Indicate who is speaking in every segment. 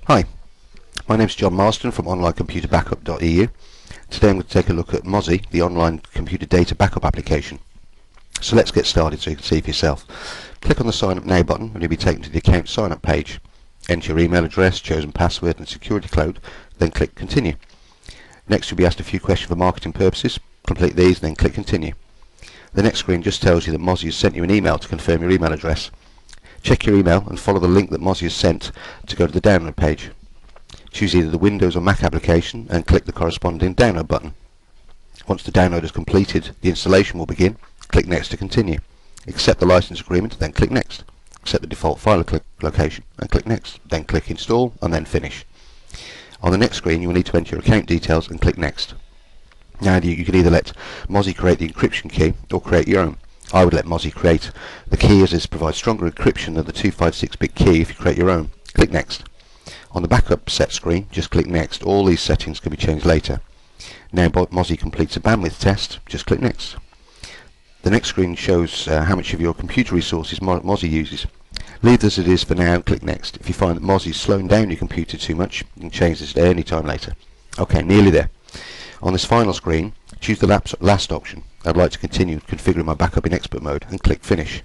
Speaker 1: Hi, my name is John Marston from onlinecomputerbackup.eu. Today I'm going to take a look at Mozy, the online computer data backup application. So let's get started so you can see for yourself. Click on the Sign Up Now button and you'll be taken to the account sign up page. Enter your email address, chosen password and security code, then click Continue. Next you'll be asked a few questions for marketing purposes. Complete these, then click Continue. The next screen just tells you that Mozy has sent you an email to confirm your email address. Check your email and follow the link that Mozy has sent to go to the download page. Choose either the Windows or Mac application and click the corresponding download button. Once the download is completed, the installation will begin. Click Next to continue. Accept the license agreement, then click Next. Accept the default file location and click Next. Then click Install and then Finish. On the next screen you will need to enter your account details and click Next. Now you can either let Mozy create the encryption key or create your own. I would let Mozy create the key, as this provides stronger encryption than the 256-bit key if you create your own. Click Next. On the backup set screen, just click Next. All these settings can be changed later. Now Mozy completes a bandwidth test, just click Next. The next screen shows how much of your computer resources Mozy uses. Leave this as it is for now and click Next. If you find that Mozy is slowing down your computer too much, you can change this at any time later. Okay, nearly there. On this final screen, choose the last option. I'd like to continue configuring my backup in expert mode and click Finish.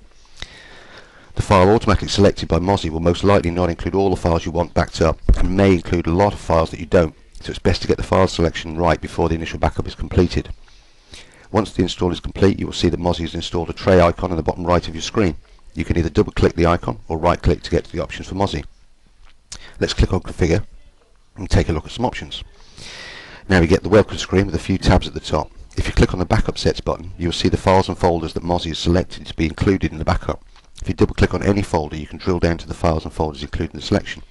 Speaker 1: The file automatically selected by Mozy will most likely not include all the files you want backed up and may include a lot of files that you don't, so it's best to get the file selection right before the initial backup is completed. Once the install is complete, you will see that Mozy has installed a tray icon in the bottom right of your screen. You can either double click the icon or right click to get to the options for Mozy. Let's click on Configure and take a look at some options. Now we get the welcome screen with a few tabs at the top. If you click on the Backup Sets button, you will see the files and folders that Mozy has selected to be included in the backup. If you double click on any folder, you can drill down to the files and folders included in the selection.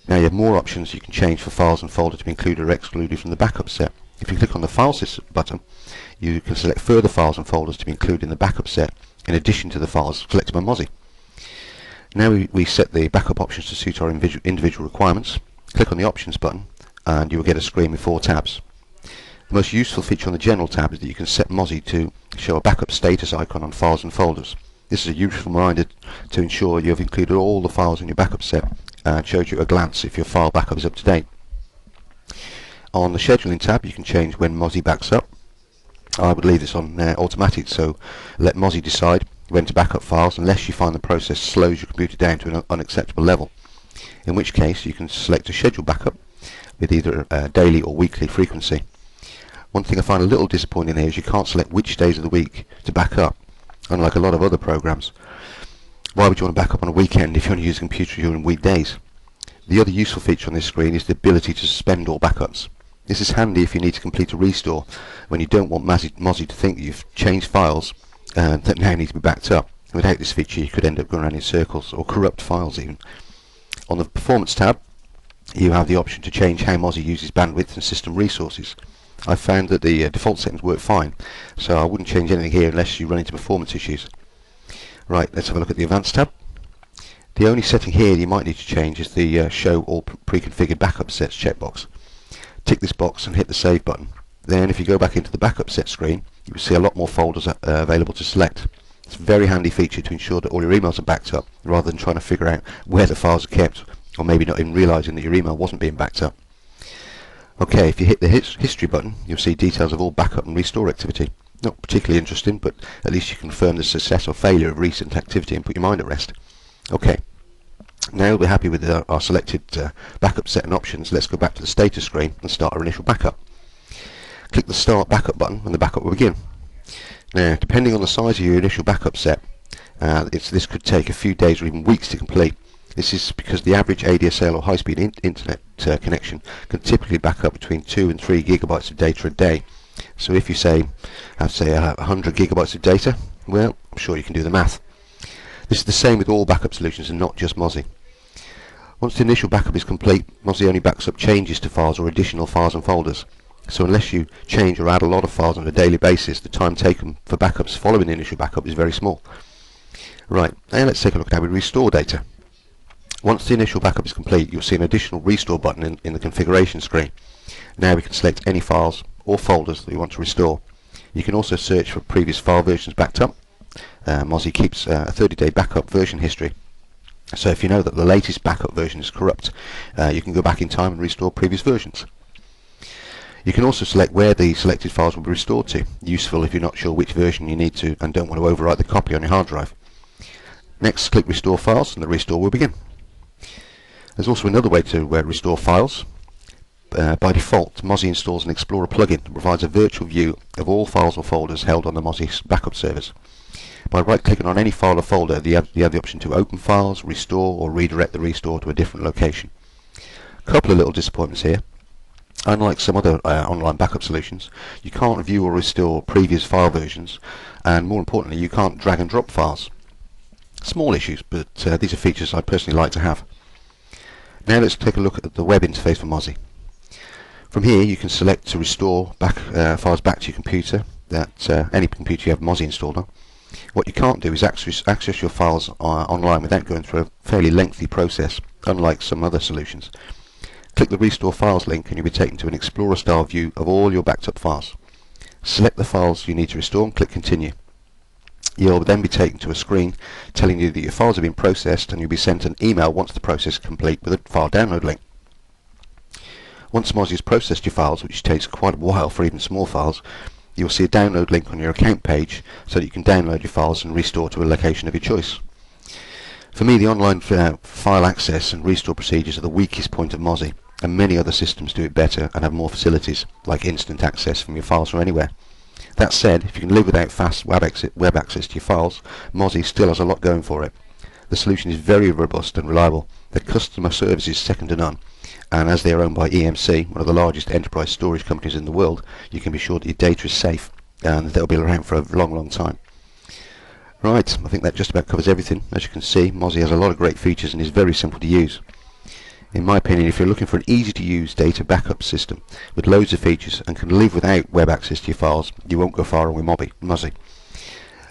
Speaker 1: Now you have more options you can change for files and folders to be included or excluded from the backup set. If you click on the File System button, you can select further files and folders to be included in the backup set, in addition to the files selected by Mozy. Now we set the backup options to suit our individual requirements. Click on the Options button and you will get a screen with 4 tabs. The most useful feature on the General tab is that you can set Mozy to show a backup status icon on files and folders. This is a useful reminder to ensure you have included all the files in your backup set and shows you at a glance if your file backup is up to date. On the Scheduling tab you can change when Mozy backs up. I would leave this on automatic, so let Mozy decide when to back up files unless you find the process slows your computer down to an unacceptable level, in which case you can select a scheduled backup with either a daily or weekly frequency. One thing I find a little disappointing here is you can't select which days of the week to back up, unlike a lot of other programs. Why would you want to back up on a weekend if you want to use a computer during weekdays? The other useful feature on this screen is the ability to suspend all backups. This is handy if you need to complete a restore when you don't want Mozy to think that you've changed files that now need to be backed up. Without this feature you could end up going around in circles or corrupt files even. On the Performance tab you have the option to change how Mozy uses bandwidth and system resources. I found that the default settings work fine, so I wouldn't change anything here unless you run into performance issues. Right, let's have a look at the Advanced tab. The only setting here you might need to change is the Show All Pre-Configured Backup Sets checkbox. Tick this box and hit the Save button. Then if you go back into the Backup Set screen, you will see a lot more folders available to select. It's a very handy feature to ensure that all your emails are backed up, rather than trying to figure out where the files are kept, or maybe not even realising that your email wasn't being backed up. Okay, if you hit the History button, you'll see details of all backup and restore activity. Not particularly interesting, but at least you can confirm the success or failure of recent activity and put your mind at rest. Okay, now we're happy with our selected backup set and options. Let's go back to the status screen and start our initial backup. Click the Start Backup button and the backup will begin. Now, depending on the size of your initial backup set, this could take a few days or even weeks to complete. This is because the average ADSL or high-speed internet connection can typically back up between 2 and 3 gigabytes of data a day. So if you have 100 gigabytes of data, well, I'm sure you can do the math. This is the same with all backup solutions and not just Mozy. Once the initial backup is complete, Mozy only backs up changes to files or additional files and folders. So unless you change or add a lot of files on a daily basis, the time taken for backups following the initial backup is very small. Right, now let's take a look at how we restore data. Once the initial backup is complete, you'll see an additional Restore button in the configuration screen. Now we can select any files or folders that we want to restore. You can also search for previous file versions backed up. Mozy keeps a 30-day backup version history. So if you know that the latest backup version is corrupt, you can go back in time and restore previous versions. You can also select where the selected files will be restored to, useful if you're not sure which version you need to and don't want to overwrite the copy on your hard drive. Next, click Restore Files and the restore will begin. There's also another way to restore files. By default, Mozy installs an Explorer plugin that provides a virtual view of all files or folders held on the Mozy backup servers. By right-clicking on any file or folder, you have the option to open files, restore, or redirect the restore to a different location. A couple of little disappointments here. Unlike some other online backup solutions, you can't view or restore previous file versions, and more importantly, you can't drag and drop files. Small issues, but these are features I personally like to have. Now let's take a look at the web interface for Mozy. From here you can select to restore files back to your computer, any computer you have Mozy installed on. What you can't do is access your files online without going through a fairly lengthy process, unlike some other solutions. Click the Restore Files link and you'll be taken to an Explorer-style view of all your backed up files. Select the files you need to restore and click Continue. You'll then be taken to a screen telling you that your files have been processed, and you'll be sent an email once the process is complete with a file download link. Once Mozy has processed your files, which takes quite a while for even small files, you'll see a download link on your account page so that you can download your files and restore to a location of your choice. For me, the online file access and restore procedures are the weakest point of Mozy, and many other systems do it better and have more facilities, like instant access from your files from anywhere. That said, if you can live without fast web access to your files, Mozy still has a lot going for it. The solution is very robust and reliable. The customer service is second to none, and as they are owned by EMC, one of the largest enterprise storage companies in the world, you can be sure that your data is safe and they'll be around for a long, long time. Right, I think that just about covers everything. As you can see, Mozy has a lot of great features and is very simple to use. In my opinion, if you're looking for an easy-to-use data backup system with loads of features and can live without web access to your files, you won't go far wrong with Mozy.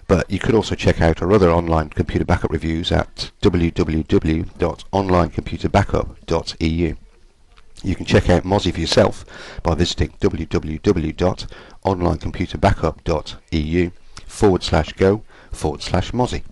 Speaker 1: But you could also check out our other online computer backup reviews at www.onlinecomputerbackup.eu. You can check out Mozy for yourself by visiting www.onlinecomputerbackup.eu/go/Mozy.